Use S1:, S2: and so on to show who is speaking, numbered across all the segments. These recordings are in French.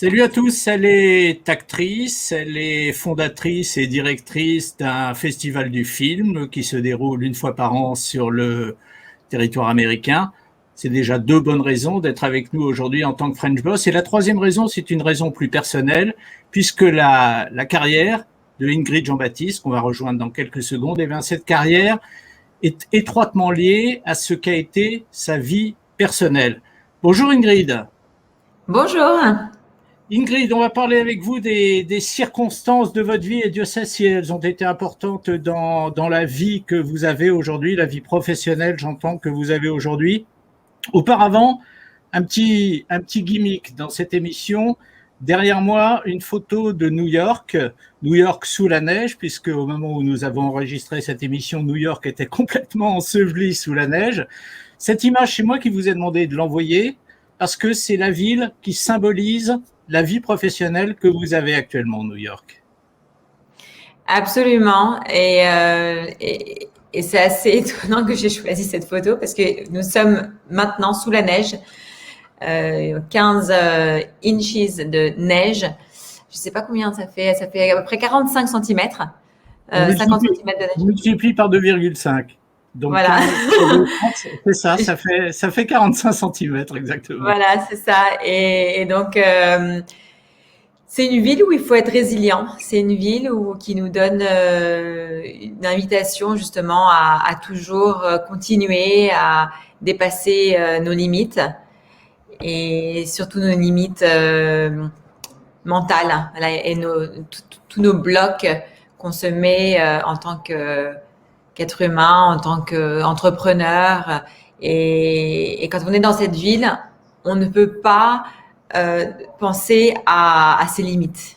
S1: Salut à tous, elle est actrice, elle est fondatrice et directrice d'un festival du film qui se déroule une fois par an sur le territoire américain. C'est déjà deux bonnes raisons d'être avec nous aujourd'hui en tant que French Boss. Et la troisième raison, c'est une raison plus personnelle, puisque la carrière de Ingrid Jean-Baptiste, qu'on va rejoindre dans quelques secondes, cette carrière est étroitement liée à ce qu'a été sa vie personnelle. Bonjour Ingrid.
S2: Bonjour.
S1: Ingrid, on va parler avec vous des circonstances de votre vie et Dieu sait si elles ont été importantes dans la vie que vous avez aujourd'hui, la vie professionnelle, j'entends, que vous avez aujourd'hui. Auparavant, un petit gimmick dans cette émission. Derrière moi, une photo de New York sous la neige, puisque au moment où nous avons enregistré cette émission, New York était complètement enseveli sous la neige. Cette image, c'est moi qui vous ai demandé de l'envoyer, parce que c'est la ville qui symbolise la vie professionnelle que vous avez actuellement, New York.
S2: Absolument. Et c'est assez étonnant que j'ai choisi cette photo parce que nous sommes maintenant sous la neige, 15 inches de neige. Je ne sais pas combien ça fait. Ça fait à peu près 45 cm. 50 cm de neige.
S1: Multiplie par 2,5. Donc,
S2: voilà.
S1: C'est ça, ça fait 45 cm exactement.
S2: Voilà, c'est ça. Et donc, c'est une ville où il faut être résilient. C'est une ville qui nous donne une invitation justement à toujours continuer à dépasser nos limites et surtout nos limites mentales, voilà, et tous nos blocs qu'on se met en tant qu'être humain, en tant qu'entrepreneur. Et quand on est dans cette ville, on ne peut pas penser à ses limites.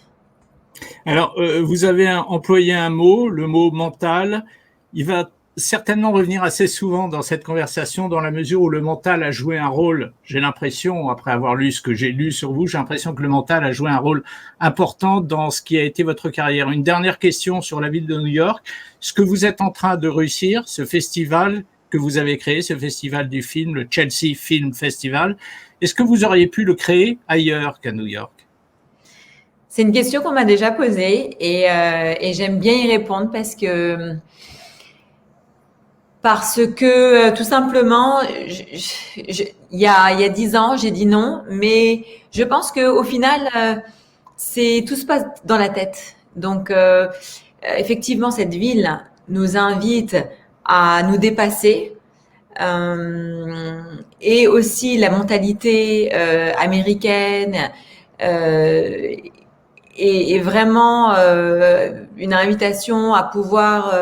S1: Alors, vous avez employé un mot, le mot mental. Il va certainement revenir assez souvent dans cette conversation, dans la mesure où le mental a joué un rôle, j'ai l'impression, après avoir lu ce que j'ai lu sur vous, j'ai l'impression que le mental a joué un rôle important dans ce qui a été votre carrière. Une dernière question sur la ville de New York. Ce que vous êtes en train de réussir, ce festival que vous avez créé, ce festival du film, le Chelsea Film Festival, est-ce que vous auriez pu le créer ailleurs qu'à New York ?
S2: C'est une question qu'on m'a déjà posée et j'aime bien y répondre parce que tout simplement, il y a 10 ans, j'ai dit non, mais je pense que au final, tout se passe dans la tête. Donc, effectivement, cette ville nous invite à nous dépasser. Et aussi la mentalité américaine est vraiment une invitation à pouvoir.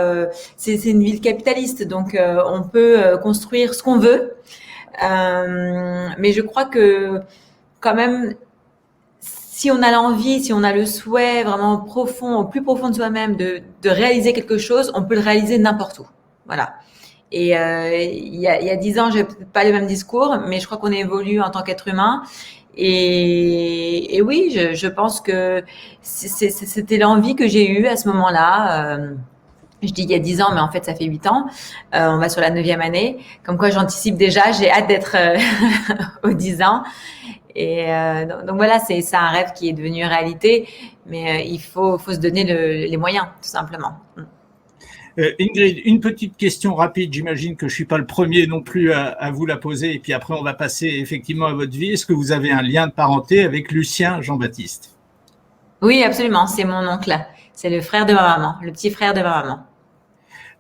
S2: C'est une ville capitaliste, donc on peut construire ce qu'on veut. Mais je crois que quand même, si on a l'envie, si on a le souhait vraiment profond, au plus profond de soi-même, de réaliser quelque chose, on peut le réaliser n'importe où. Voilà. Et il y a 10 ans, j'ai peut-être pas le même discours, mais je crois qu'on évolue en tant qu'être humain. Et oui, je pense que c'était l'envie que j'ai eue à ce moment-là. Je dis il y a 10 ans, mais en fait, ça fait 8 ans. On va sur la 9e année. Comme quoi, j'anticipe déjà. J'ai hâte d'être aux 10 ans. Et donc voilà, c'est un rêve qui est devenu réalité. Mais il faut se donner les moyens, tout simplement.
S1: Ingrid, une petite question rapide. J'imagine que je ne suis pas le premier non plus à vous la poser. Et puis après, on va passer effectivement à votre vie. Est-ce que vous avez un lien de parenté avec Lucien Jean-Baptiste ?
S2: Oui, absolument. C'est mon oncle. C'est le frère de ma maman, le petit frère de ma maman.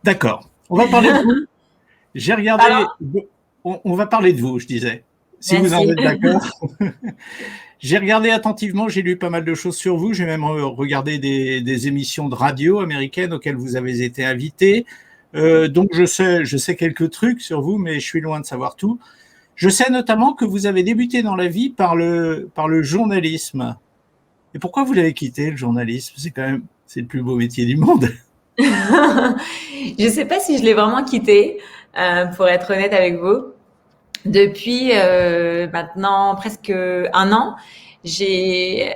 S1: D'accord. On va parler de vous. J'ai regardé. On va parler de vous, je disais. Si
S2: Merci.
S1: Vous en êtes d'accord. J'ai regardé attentivement, j'ai lu pas mal de choses sur vous, j'ai même regardé des émissions de radio américaines auxquelles vous avez été invité. Donc je sais quelques trucs sur vous, mais je suis loin de savoir tout. Je sais notamment que vous avez débuté dans la vie par le journalisme. Et pourquoi vous l'avez quitté, le journalisme ? C'est le plus beau métier du monde.
S2: Je ne sais pas si je l'ai vraiment quitté, pour être honnête avec vous. Depuis maintenant presque 1 an, j'ai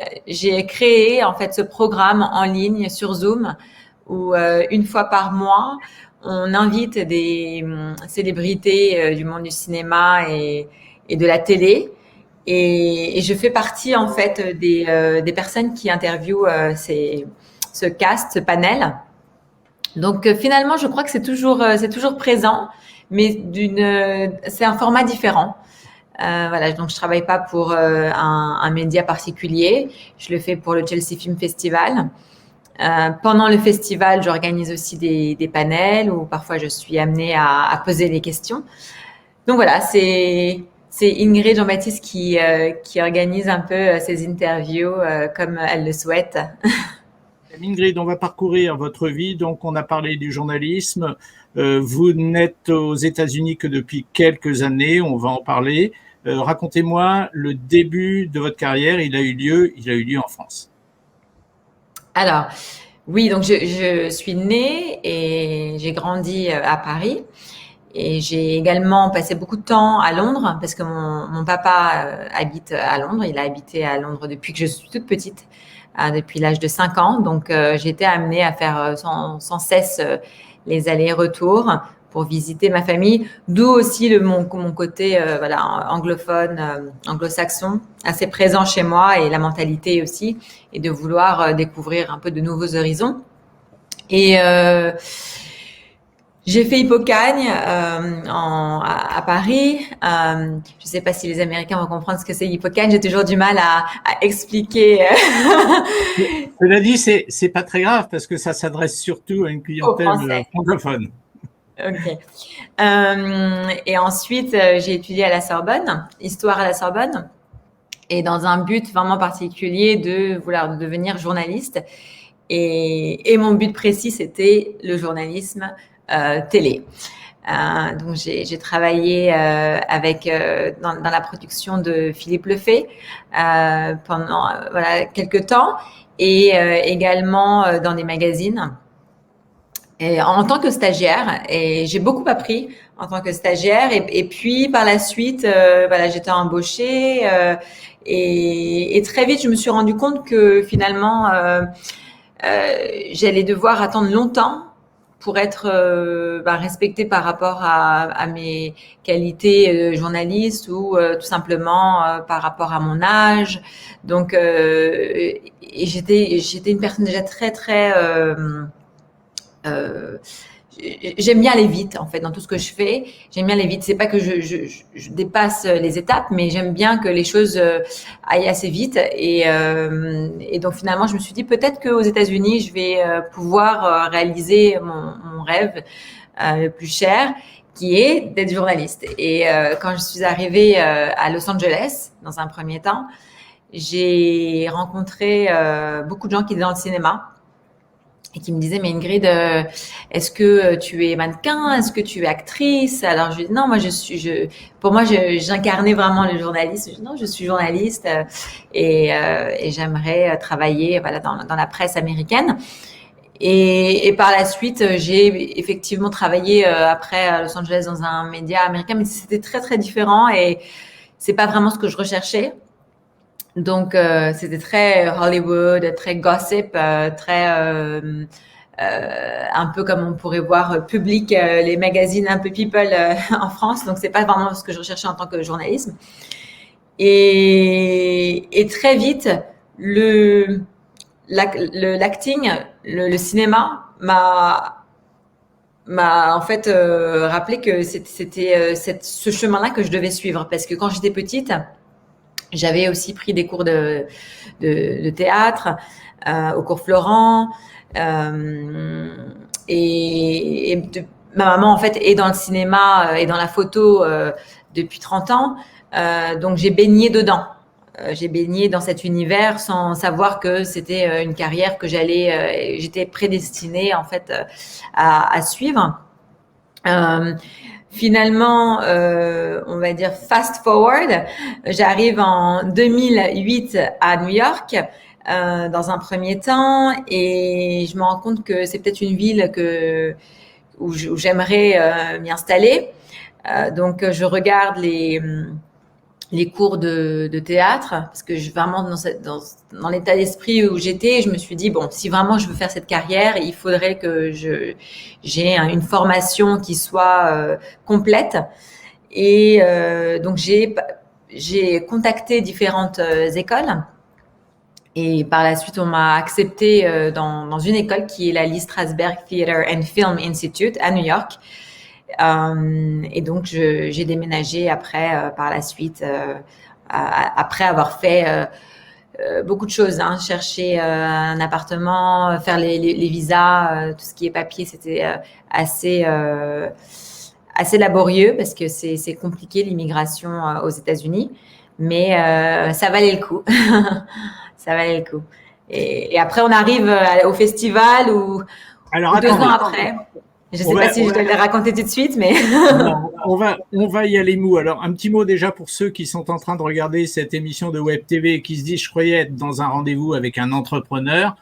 S2: créé en fait ce programme en ligne sur Zoom où une fois par mois, on invite des célébrités du monde du cinéma et de la télé Et je fais partie en fait des personnes qui interviewent ce cast, ce panel. Donc finalement, je crois que c'est toujours présent, mais c'est un format différent. Voilà, donc je travaille pas pour un média particulier. Je le fais pour le Chelsea Film Festival. Pendant le festival, j'organise aussi des panels où parfois je suis amenée à poser des questions. Donc voilà, c'est Ingrid Jean-Baptiste qui organise un peu ces interviews comme elle le souhaite.
S1: Ingrid, on va parcourir votre vie. Donc, on a parlé du journalisme. Vous n'êtes aux États-Unis que depuis quelques années. On va en parler. Racontez-moi le début de votre carrière. Il a eu lieu en France.
S2: Alors, oui, donc je suis née et j'ai grandi à Paris. Et j'ai également passé beaucoup de temps à Londres parce que mon papa habite à Londres. Il a habité à Londres depuis que je suis toute petite, depuis l'âge de 5 ans. Donc, j'ai été amenée à faire sans cesse les allers-retours pour visiter ma famille, d'où aussi mon côté voilà, anglophone, anglo-saxon, assez présent chez moi, et la mentalité aussi, et de vouloir découvrir un peu de nouveaux horizons. Et j'ai fait Hippocagne à Paris. Je ne sais pas si les Américains vont comprendre ce que c'est Hippocagne. J'ai toujours du mal à expliquer.
S1: Cela dit, c'est pas très grave parce que ça s'adresse surtout à une clientèle francophone.
S2: Ok. Et ensuite, j'ai étudié à la Sorbonne, histoire à la Sorbonne, et dans un but vraiment particulier de vouloir devenir journaliste. Et mon but précis, c'était le journalisme télé. Donc j'ai travaillé dans la production de Philippe Lefay pendant voilà quelques temps, et également dans des magazines. Et en tant que stagiaire, et j'ai beaucoup appris en tant que stagiaire, et puis par la suite, voilà, j'étais embauchée, et très vite je me suis rendu compte que finalement j'allais devoir attendre longtemps pour être respectée par rapport à mes qualités de journaliste, ou tout simplement par rapport à mon âge. Donc et j'étais une personne déjà très j'aime bien aller vite en fait dans tout ce que je fais. J'aime bien aller vite. C'est pas que je dépasse les étapes, mais j'aime bien que les choses aillent assez vite. Et donc finalement, je me suis dit peut-être qu'aux États-Unis, je vais pouvoir réaliser mon rêve le plus cher, qui est d'être journaliste. Et quand je suis arrivée à Los Angeles, dans un premier temps, j'ai rencontré beaucoup de gens qui étaient dans le cinéma et qui me disaient, mais Ingrid, est-ce que tu es mannequin? Est-ce que tu es actrice? Alors je dis non, moi pour moi j'incarnais vraiment le journalisme. Je dis non, je suis journaliste et j'aimerais travailler voilà dans la presse américaine. Et par la suite, j'ai effectivement travaillé après à Los Angeles dans un média américain, mais c'était très différent, et c'est pas vraiment ce que je recherchais. Donc c'était très Hollywood, très gossip, très un peu comme on pourrait voir Public, les magazines un peu people en France. Donc c'est pas vraiment ce que je recherchais en tant que journalisme. Et très vite, l'acting, le cinéma m'a en fait rappelé que c'était ce chemin-là que je devais suivre, parce que quand j'étais petite, j'avais aussi pris des cours de théâtre au cours Florent, ma maman en fait est dans le cinéma et dans la photo depuis 30 ans, donc j'ai baigné dedans. J'ai baigné dans cet univers sans savoir que c'était une carrière que j'étais prédestinée en fait à suivre. Finalement, on va dire fast forward, j'arrive en 2008 à New York dans un premier temps, et je me rends compte que c'est peut-être une ville où j'aimerais m'y installer. Donc, je regarde les cours de théâtre, parce que vraiment dans l'état d'esprit où j'étais, je me suis dit bon, si vraiment je veux faire cette carrière, il faudrait que j'ai une formation qui soit complète. Et donc j'ai j'ai contacté différentes écoles. Et par la suite, on m'a accepté dans une école qui est la Lee Strasberg Theatre and Film Institute à New York. Et donc, j'ai déménagé après, par la suite, après avoir fait beaucoup de choses, hein, chercher un appartement, faire les visas, tout ce qui est papier, c'était assez laborieux parce que c'est compliqué l'immigration aux États-Unis, mais ça valait le coup. Ça valait le coup. Et après, on arrive au festival ou
S1: Alors,
S2: 2 ans après. Je ne sais pas si je dois le raconter tout de suite, mais
S1: non, on va y aller mou. Alors, un petit mot déjà pour ceux qui sont en train de regarder cette émission de Web TV et qui se disent, je croyais être dans un rendez-vous avec un entrepreneur.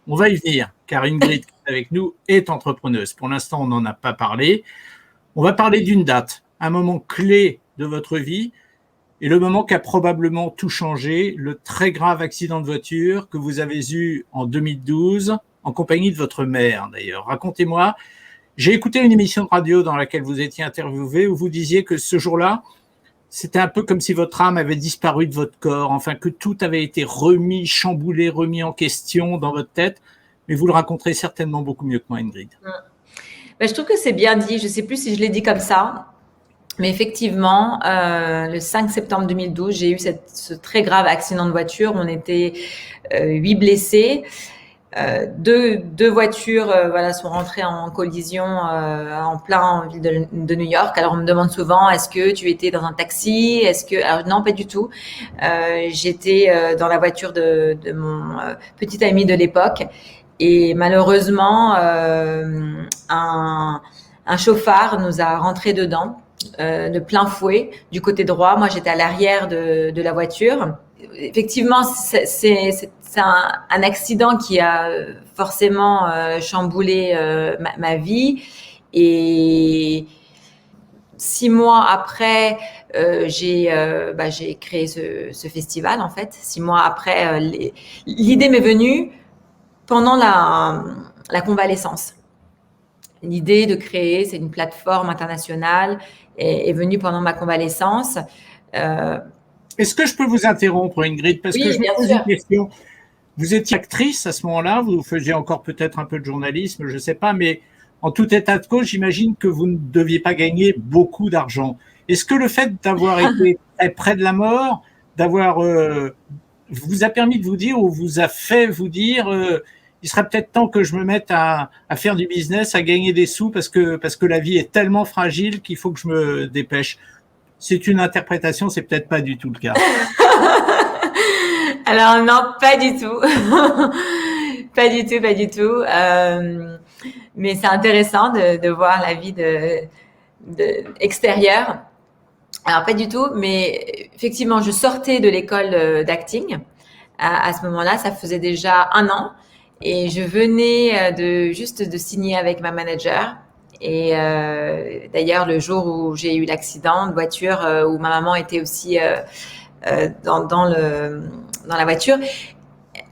S1: On va y venir, car Ingrid qui est avec nous est entrepreneuse. Pour l'instant, on n'en a pas parlé. On va parler d'une date, un moment clé de votre vie et le moment qui a probablement tout changé, le très grave accident de voiture que vous avez eu en 2012, en compagnie de votre mère d'ailleurs. Racontez-moi. J'ai écouté une émission de radio dans laquelle vous étiez interviewé où vous disiez que ce jour-là, c'était un peu comme si votre âme avait disparu de votre corps, enfin que tout avait été remis, chamboulé, remis en question dans votre tête. Mais vous le raconterez certainement beaucoup mieux que moi, Ingrid.
S2: Ben, je trouve que c'est bien dit. Je ne sais plus si je l'ai dit comme ça. Mais effectivement, le 5 septembre 2012, j'ai eu ce très grave accident de voiture. On était 8 blessés. Deux voitures voilà, sont rentrées en collision en plein ville de New York. Alors, on me demande souvent, est-ce que tu étais dans un taxi? Alors, non, pas du tout. J'étais dans la voiture de mon petit ami de l'époque. Et malheureusement, un chauffard nous a rentré dedans. De plein fouet du côté droit. Moi, j'étais à l'arrière de la voiture. Effectivement, c'est un accident qui a forcément chamboulé ma vie. Et 6 mois après, j'ai créé ce festival, en fait. 6 mois après, l'idée m'est venue pendant la convalescence. L'idée de créer, c'est une plateforme internationale, est venue pendant ma convalescence.
S1: Est-ce que je peux vous interrompre, Ingrid? Parce que je me pose une question. Vous étiez actrice à ce moment-là, vous faisiez encore peut-être un peu de journalisme, je ne sais pas, mais en tout état de cause, j'imagine que vous ne deviez pas gagner beaucoup d'argent. Est-ce que le fait d'avoir été près de la mort, vous a permis de vous dire ou vous a fait vous dire il serait peut-être temps que je me mette à faire du business, à gagner des sous parce que la vie est tellement fragile qu'il faut que je me dépêche. C'est une interprétation, c'est peut-être pas du tout le cas.
S2: Alors non, pas du tout. Pas du tout, pas du tout. Mais c'est intéressant de voir la vie extérieure. Alors pas du tout, mais effectivement, je sortais de l'école d'acting à ce moment-là. Ça faisait déjà 1 an. Et je venais juste de signer avec ma manager. Et d'ailleurs, le jour où j'ai eu l'accident de voiture, où ma maman était aussi dans la voiture,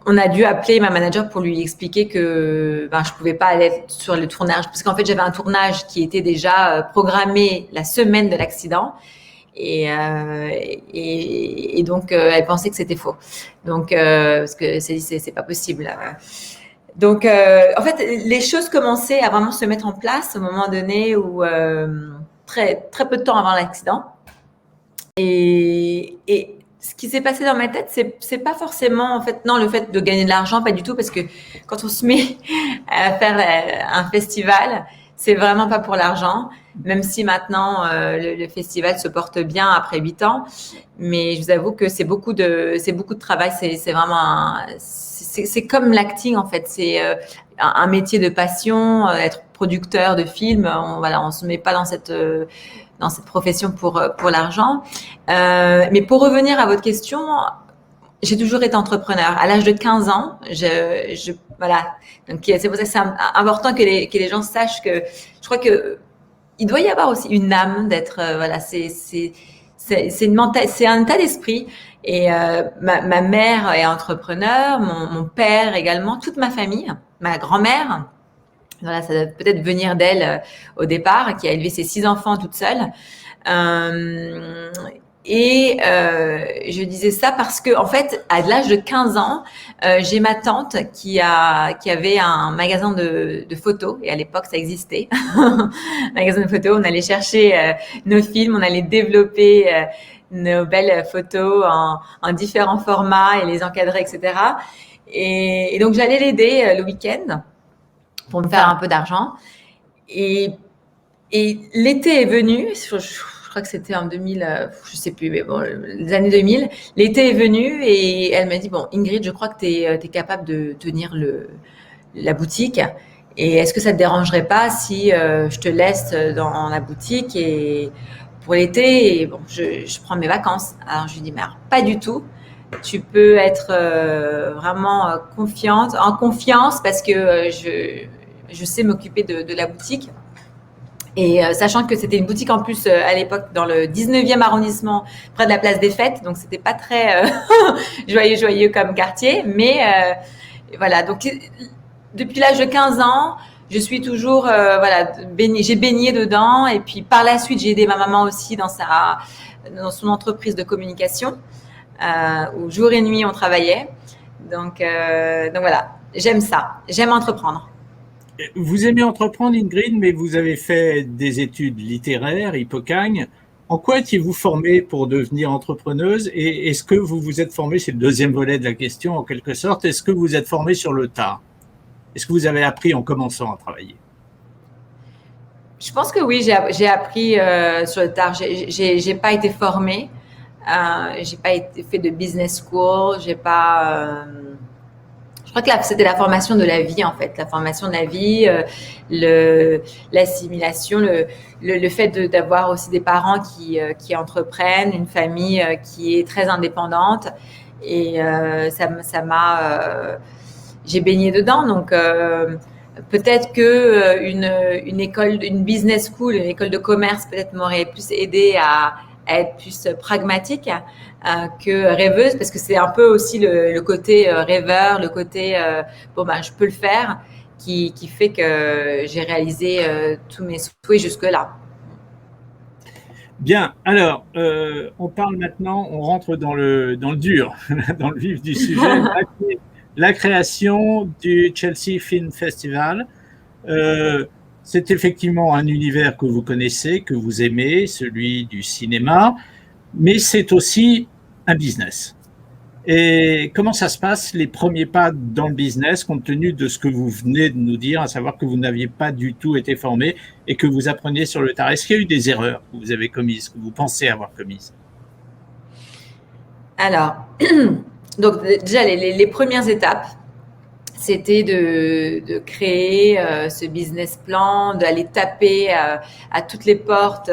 S2: on a dû appeler ma manager pour lui expliquer que je pouvais pas aller sur le tournage, parce qu'en fait, j'avais un tournage qui était déjà programmé la semaine de l'accident. Et donc, elle pensait que c'était faux. Donc, parce que c'est pas possible. Donc, en fait, les choses commençaient à vraiment se mettre en place au moment donné où très très peu de temps avant l'accident. Et ce qui s'est passé dans ma tête, c'est pas forcément en fait le fait de gagner de l'argent, pas du tout, parce que quand on se met à faire un festival, c'est vraiment pas pour l'argent. Même si maintenant le festival se porte bien après 8 ans, mais je vous avoue que c'est beaucoup de travail. C'est vraiment c'est comme l'acting en fait. C'est un métier de passion, être producteur de films. On se met pas dans cette profession pour l'argent. Mais pour revenir à votre question, j'ai toujours été entrepreneur. À l'âge de 15 ans, voilà. Donc c'est pour ça que c'est important que les gens sachent que je crois que il doit y avoir aussi une âme d'être voilà. C'est un état d'esprit. Et ma mère est entrepreneur, mon père également, toute ma famille, ma grand-mère. Voilà, ça doit peut-être venir d'elle au départ, qui a élevé ses 6 enfants toute seule. Et je disais ça parce que, en fait, à l'âge de 15 ans, j'ai ma tante qui avait un magasin de photos, et à l'époque, ça existait. Un magasin de photos, on allait chercher nos films, on allait développer nos belles photos en différents formats et les encadrer, etc. Et donc, j'allais l'aider le week-end pour me faire un peu d'argent. Et l'été est venu, je crois que c'était en 2000, je sais plus, mais bon, les années 2000. L'été est venu et elle m'a dit, bon, Ingrid, je crois que tu es capable de tenir la boutique. Et est-ce que ça te dérangerait pas si je te laisse dans la boutique et pour l'été, et bon, je prends mes vacances. Alors je lui dis, mais alors, pas du tout. Tu peux être vraiment en confiance parce que je sais m'occuper de la boutique. Et sachant que c'était une boutique en plus à l'époque dans le 19e arrondissement, près de la place des Fêtes, donc c'était pas très joyeux comme quartier, mais voilà. Donc depuis l'âge de 15 ans, je suis toujours voilà, j'ai baigné dedans, et puis par la suite j'ai aidé ma maman aussi dans son entreprise de communication où jour et nuit on travaillait. Donc voilà, j'aime ça, j'aime entreprendre.
S1: Vous aimez entreprendre, Ingrid, mais vous avez fait des études littéraires, Hippocagne. En quoi étiez-vous formée pour devenir entrepreneuse et est-ce que vous vous êtes formée, c'est le deuxième volet de la question en quelque sorte, est-ce que vous êtes formée sur le tas? Est-ce que vous avez appris en commençant à travailler?
S2: Je pense que oui, j'ai appris sur le tard. J'ai pas été formée, j'ai pas fait de business school, j'ai pas. Je crois que c'était la formation de la vie en fait, la formation de la vie, l'assimilation, le fait d'avoir aussi des parents qui entreprennent, une famille qui est très indépendante, et ça m'a, j'ai baigné dedans, donc peut-être que une école, une business school, une école de commerce peut-être m'aurait plus aidé à être plus pragmatique que rêveuse, parce que c'est un peu aussi le côté rêveur, le côté bon ben je peux le faire, qui fait que j'ai réalisé tous mes souhaits jusque-là.
S1: Bien, alors on parle maintenant, on rentre dans le dur, dans le vif du sujet, la création du Chelsea Film Festival. C'est effectivement un univers que vous connaissez, que vous aimez, celui du cinéma, mais c'est aussi un business. Et comment ça se passe, les premiers pas dans le business, compte tenu de ce que vous venez de nous dire, à savoir que vous n'aviez pas du tout été formé et que vous appreniez sur le tard? Est-ce qu'il y a eu des erreurs que vous avez commises, que vous pensez avoir commises?
S2: Alors, donc déjà les premières étapes, c'était de créer ce business plan, d'aller taper à toutes les portes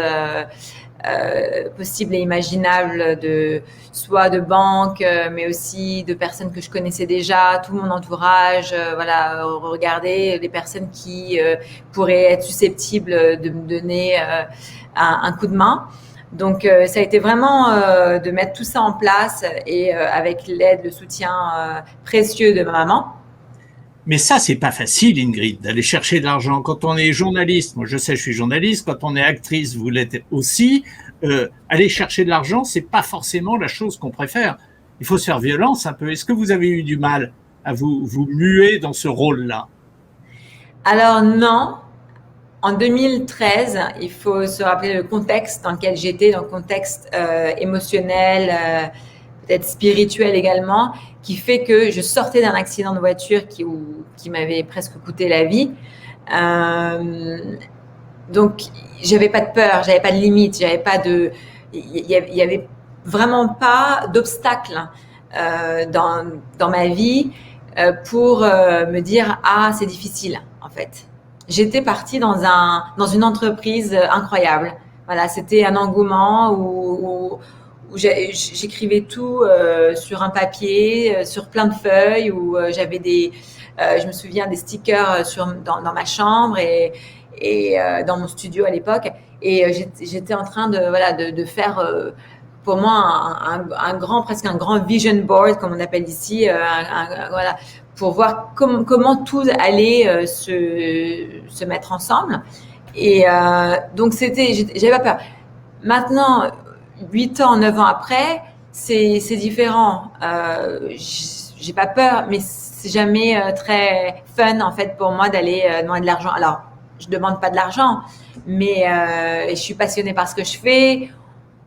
S2: possibles et imaginables, soit de banques, mais aussi de personnes que je connaissais déjà, tout mon entourage, voilà, regarder les personnes qui pourraient être susceptibles de me donner un coup de main. Donc, ça a été vraiment de mettre tout ça en place, et avec l'aide, le soutien précieux de ma maman.
S1: Mais ça, c'est pas facile, Ingrid, d'aller chercher de l'argent. Quand on est journaliste, moi je sais, je suis journaliste, quand on est actrice, vous l'êtes aussi, aller chercher de l'argent, c'est pas forcément la chose qu'on préfère. Il faut se faire violence un peu. Est-ce que vous avez eu du mal à vous muer dans ce rôle-là?
S2: Alors non. En 2013, il faut se rappeler le contexte dans lequel j'étais, dans le contexte émotionnel, peut-être spirituel également, qui fait que je sortais d'un accident de voiture qui m'avait presque coûté la vie. Donc, j'avais pas de peur, j'avais pas de limite, il y avait vraiment pas d'obstacle dans ma vie pour me dire c'est difficile en fait. J'étais partie dans une entreprise incroyable. Voilà, c'était un engouement où j'écrivais tout sur un papier, sur plein de feuilles, où j'avais je me souviens des stickers dans ma chambre et dans mon studio à l'époque. Et j'étais en train de faire pour moi presque un grand vision board, comme on appelle ici, voilà, pour voir comment tout allait se mettre ensemble. Et donc j'avais pas peur. Maintenant, 8 ans, 9 ans après, c'est différent. J'ai pas peur, mais c'est jamais très fun en fait pour moi d'aller demander de l'argent. Alors, je demande pas de l'argent, mais je suis passionnée par ce que je fais.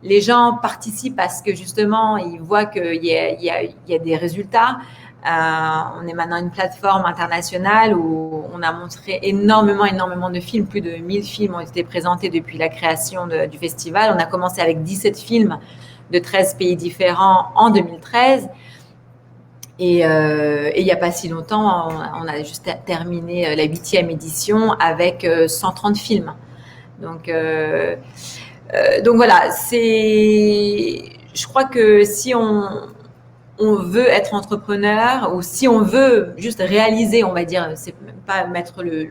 S2: Les gens participent parce que justement, ils voient qu'il y a des résultats. On est maintenant une plateforme internationale où on a montré énormément de films. Plus de 1000 films ont été présentés depuis la création du festival. On a commencé avec 17 films de 13 pays différents en 2013. Et il n'y a pas si longtemps, on a juste terminé la 8e édition avec 130 films. Donc voilà, je crois que si on veut être entrepreneur ou si on veut juste réaliser, on va dire, c'est même pas mettre le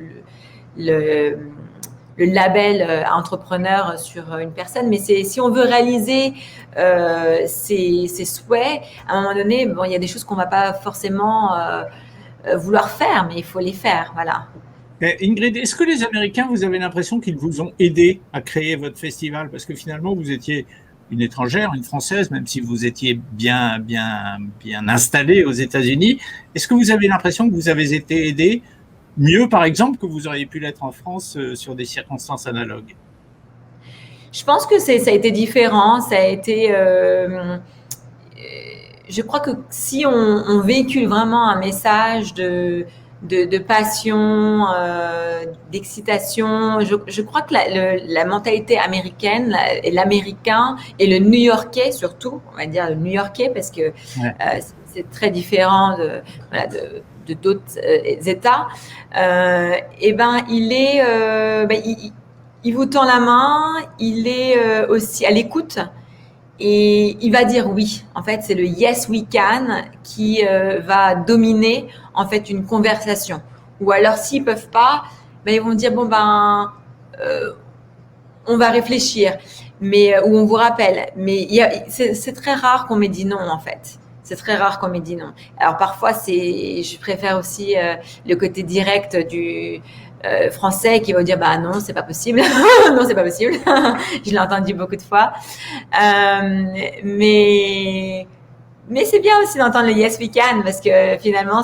S2: label entrepreneur sur une personne, mais c'est si on veut réaliser ses souhaits, à un moment donné, bon, il y a des choses qu'on va pas forcément vouloir faire, mais il faut les faire, voilà.
S1: Ingrid, est-ce que les Américains, vous avez l'impression qu'ils vous ont aidé à créer votre festival? Parce que finalement, vous étiez une étrangère, une Française, même si vous étiez bien installée aux États-Unis. Est-ce que vous avez l'impression que vous avez été aidé mieux, par exemple, que vous auriez pu l'être en France sur des circonstances analogues?
S2: Je pense que ça a été différent. Ça a été. Je crois que si on véhicule vraiment un message de passion, d'excitation. Je crois que la mentalité américaine et l'américain et le new-yorkais surtout, on va dire le new-yorkais parce que c'est très différent de d'autres États. Et ben il vous tend la main, il est aussi à l'écoute. Et il va dire oui. En fait, c'est le yes we can qui va dominer en fait une conversation. Ou alors, s'ils peuvent pas, ben ils vont dire bon ben on va réfléchir, mais ou on vous rappelle. Mais c'est très rare qu'on m'ait dit non en fait. C'est très rare qu'on m'ait dit non. Alors parfois je préfère aussi le côté direct du français qui va dire bah non c'est pas possible non c'est pas possible je l'ai entendu beaucoup de fois mais c'est bien aussi d'entendre le yes we can parce que finalement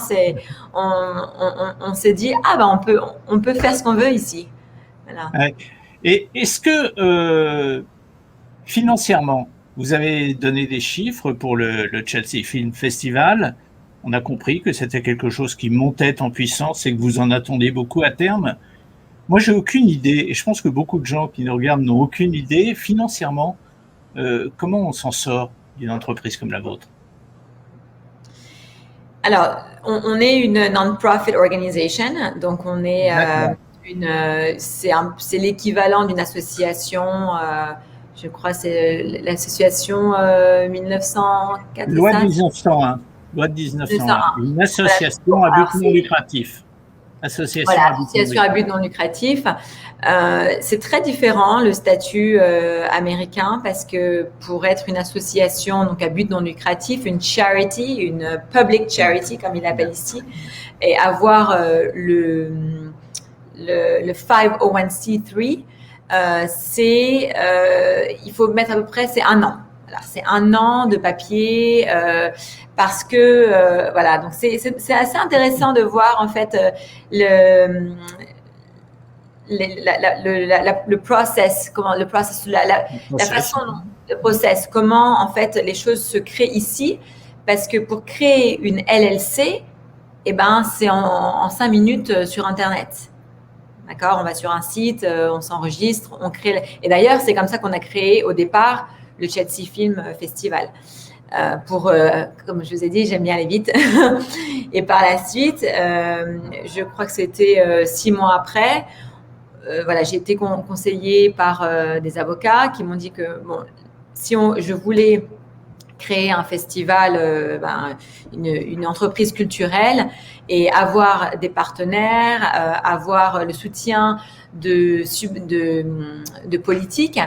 S2: on s'est dit ah bah on peut faire ce qu'on veut ici. Voilà.
S1: Et est-ce que financièrement vous avez donné des chiffres pour le Chelsea Film Festival? On a compris que c'était quelque chose qui montait en puissance et que vous en attendiez beaucoup à terme. Moi, j'ai aucune idée, et je pense que beaucoup de gens qui nous regardent n'ont aucune idée, financièrement, comment on s'en sort d'une entreprise comme la vôtre?
S2: Alors, on est une non-profit organization, donc on est c'est l'équivalent d'une association. Je crois c'est l'association 1904.
S1: Loi 1901. Loi de 1901. Une association à but non lucratif. Association
S2: à but non lucratif. C'est très différent le statut américain parce que pour être une association donc à but non lucratif, une charity, une public charity comme il l'appelle ici, et avoir le 501c3, il faut mettre à peu près c'est 1 an. Voilà, c'est 1 an de papier parce que voilà donc c'est assez intéressant de voir en fait le process, comment le process, la façon dont le process, comment en fait les choses se créent ici, parce que pour créer une LLC, eh ben c'est en 5 minutes sur Internet. D'accord, on va sur un site, on s'enregistre, on crée. Et d'ailleurs, c'est comme ça qu'on a créé au départ le Chelsea Film Festival. Comme je vous ai dit, j'aime bien aller vite. Et par la suite, je crois que c'était 6 mois après. Voilà, j'ai été conseillée par des avocats qui m'ont dit que bon, si je voulais créer un festival, une entreprise culturelle et avoir des partenaires, avoir le soutien de politiques,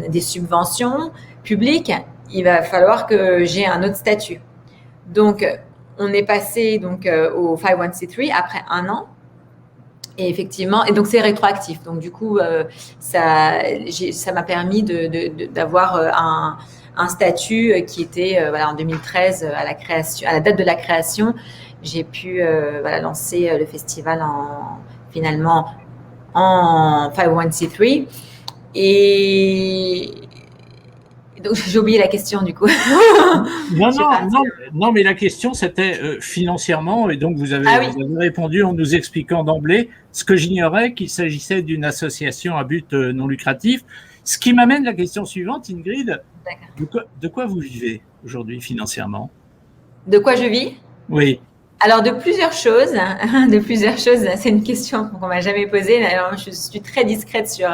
S2: des subventions publiques, il va falloir que j'ai un autre statut. Donc, on est passé donc au 501c3 après 1 an. Et effectivement, et donc c'est rétroactif. Donc du coup, ça m'a permis d'avoir un statut qui était voilà, en 2013 à la création, à la date de la création, j'ai pu voilà, lancer le festival finalement en 501c3. Et donc j'ai oublié la question du coup.
S1: Non, non, non, non, mais la question c'était financièrement, et donc vous
S2: Ah oui.
S1: avez répondu en nous expliquant d'emblée ce que j'ignorais, qu'il s'agissait d'une association à but non lucratif. Ce qui m'amène à la question suivante, Ingrid, de quoi vous vivez aujourd'hui financièrement?
S2: De quoi je vis?
S1: Oui.
S2: Alors de plusieurs choses, de plusieurs choses. C'est une question qu'on m'a jamais posée. Alors, je suis très discrète sur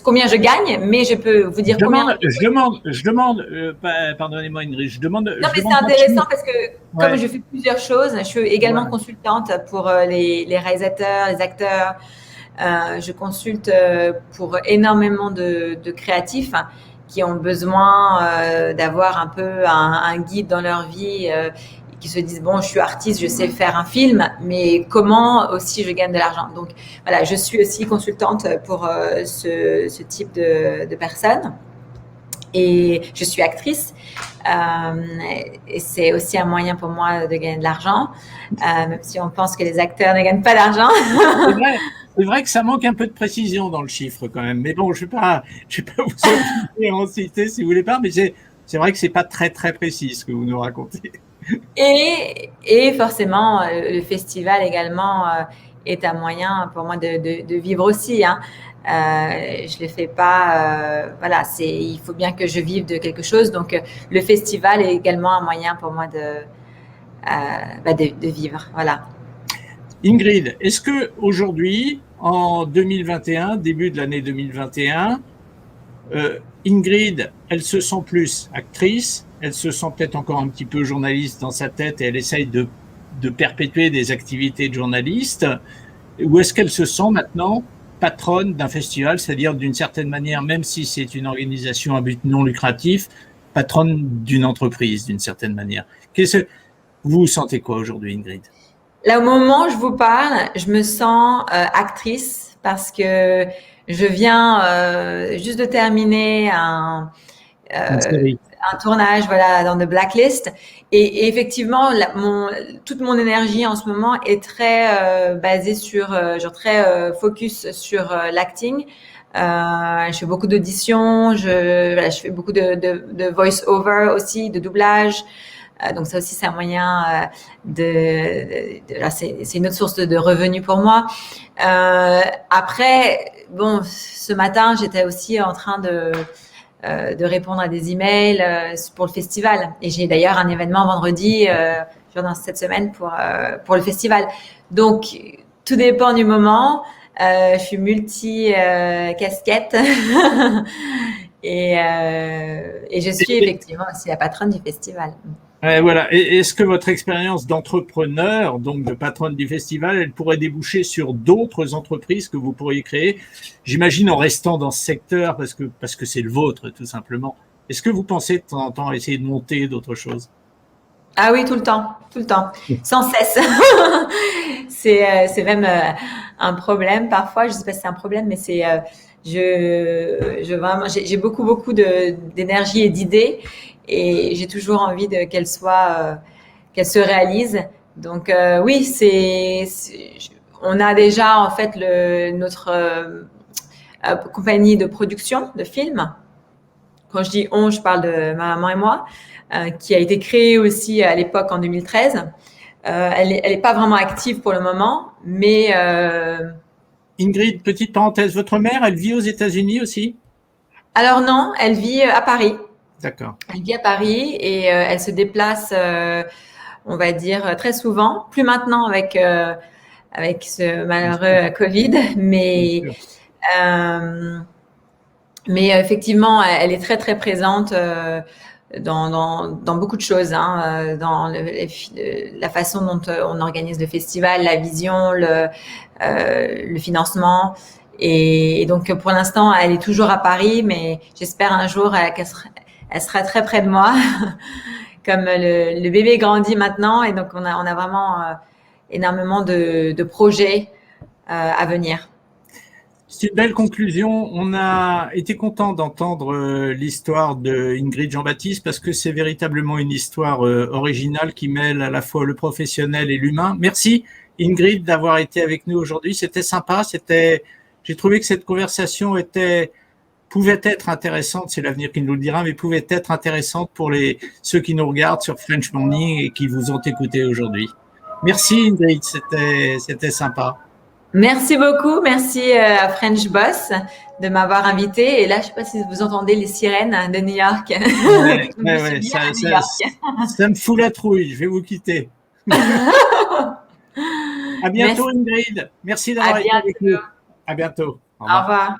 S2: combien je gagne, mais je peux vous dire combien.
S1: Je demande, pardonnez-moi Ingrid, je demande.
S2: Non, mais c'est intéressant parce que comme je fais plusieurs choses, je suis également consultante pour les réalisateurs, les acteurs. Je consulte pour énormément de créatifs qui ont besoin d'avoir un peu un guide dans leur vie, qui se disent bon, je suis artiste, je sais faire un film, mais comment aussi je gagne de l'argent. Donc voilà, je suis aussi consultante pour ce type de personnes. Et je suis actrice, et c'est aussi un moyen pour moi de gagner de l'argent, même si on pense que les acteurs ne gagnent pas d'argent.
S1: C'est vrai que ça manque un peu de précision dans le chiffre quand même. Mais bon, je vais pas vous obliger à en citer si vous voulez pas, mais c'est vrai que c'est pas très très précis ce que vous nous racontez.
S2: Et forcément, le festival également est un moyen pour moi de vivre aussi. Hein. Je le fais pas. Voilà, il faut bien que je vive de quelque chose. Donc, le festival est également un moyen pour moi de vivre. Voilà.
S1: Ingrid, est-ce que aujourd'hui, en 2021, début de l'année 2021, Ingrid, elle se sent plus actrice, elle se sent peut-être encore un petit peu journaliste dans sa tête et elle essaye de perpétuer des activités de journaliste, ou est-ce qu'elle se sent maintenant patronne d'un festival, c'est-à-dire d'une certaine manière, même si c'est une organisation à but non lucratif, patronne d'une entreprise d'une certaine manière? Vous sentez quoi aujourd'hui, Ingrid?
S2: Là, au moment où je vous parle, je me sens actrice parce que je viens juste de terminer un tournage, voilà, dans The Blacklist. Et effectivement, toute mon énergie en ce moment est très basée sur, très focus sur l'acting. Je fais beaucoup d'auditions, je fais beaucoup de voice-over aussi, de doublage. Donc ça aussi, c'est un moyen c'est une autre source de revenus pour moi. Après, bon, ce matin, j'étais aussi en train de répondre à des emails pour le festival. Et j'ai d'ailleurs un événement vendredi, dans cette semaine pour le festival. Donc, tout dépend du moment. Je suis multi-casquette. et je suis effectivement aussi la patronne du festival.
S1: Voilà. Est-ce que votre expérience d'entrepreneur, donc de patronne du festival, elle pourrait déboucher sur d'autres entreprises que vous pourriez créer? J'imagine en restant dans ce secteur parce que c'est le vôtre, tout simplement. Est-ce que vous pensez de temps en temps à essayer de monter d'autres choses?
S2: Ah oui, tout le temps, sans cesse. C'est même un problème parfois. Je sais pas si c'est un problème, mais c'est vraiment j'ai beaucoup d'énergie et d'idées. Et j'ai toujours envie qu'elle se réalise. Donc oui, on a déjà en fait notre compagnie de production de films. Quand je dis on, je parle de ma maman et moi, qui a été créée aussi à l'époque en 2013. Elle est pas vraiment active pour le moment, mais
S1: Ingrid, petite parenthèse, votre mère, elle vit aux États-Unis aussi?
S2: Alors non, elle vit à Paris.
S1: D'accord.
S2: Elle vit à Paris et elle se déplace, on va dire, très souvent. Plus maintenant avec ce malheureux Covid, mais effectivement, elle est très très présente dans beaucoup de choses, hein, dans la façon dont on organise le festival, la vision, le financement. Et donc pour l'instant, elle est toujours à Paris, mais j'espère un jour elle sera très près de moi. Comme le bébé grandit maintenant, et donc on a vraiment énormément de projets à venir.
S1: C'est une belle conclusion. On a été content d'entendre l'histoire de Ingrid Jean-Baptiste parce que c'est véritablement une histoire originale qui mêle à la fois le professionnel et l'humain. Merci Ingrid d'avoir été avec nous aujourd'hui. C'était sympa. J'ai trouvé que cette conversation pouvait être intéressante, c'est l'avenir qui nous le dira, mais pouvait être intéressante pour ceux qui nous regardent sur French Morning et qui vous ont écouté aujourd'hui. Merci Ingrid, c'était sympa.
S2: Merci beaucoup, merci à French Boss de m'avoir invité. Et là, je ne sais pas si vous entendez les sirènes de New York.
S1: Ouais, ça me fout la trouille, je vais vous quitter. À bientôt Ingrid, merci d'avoir été avec nous. À bientôt.
S2: Au revoir.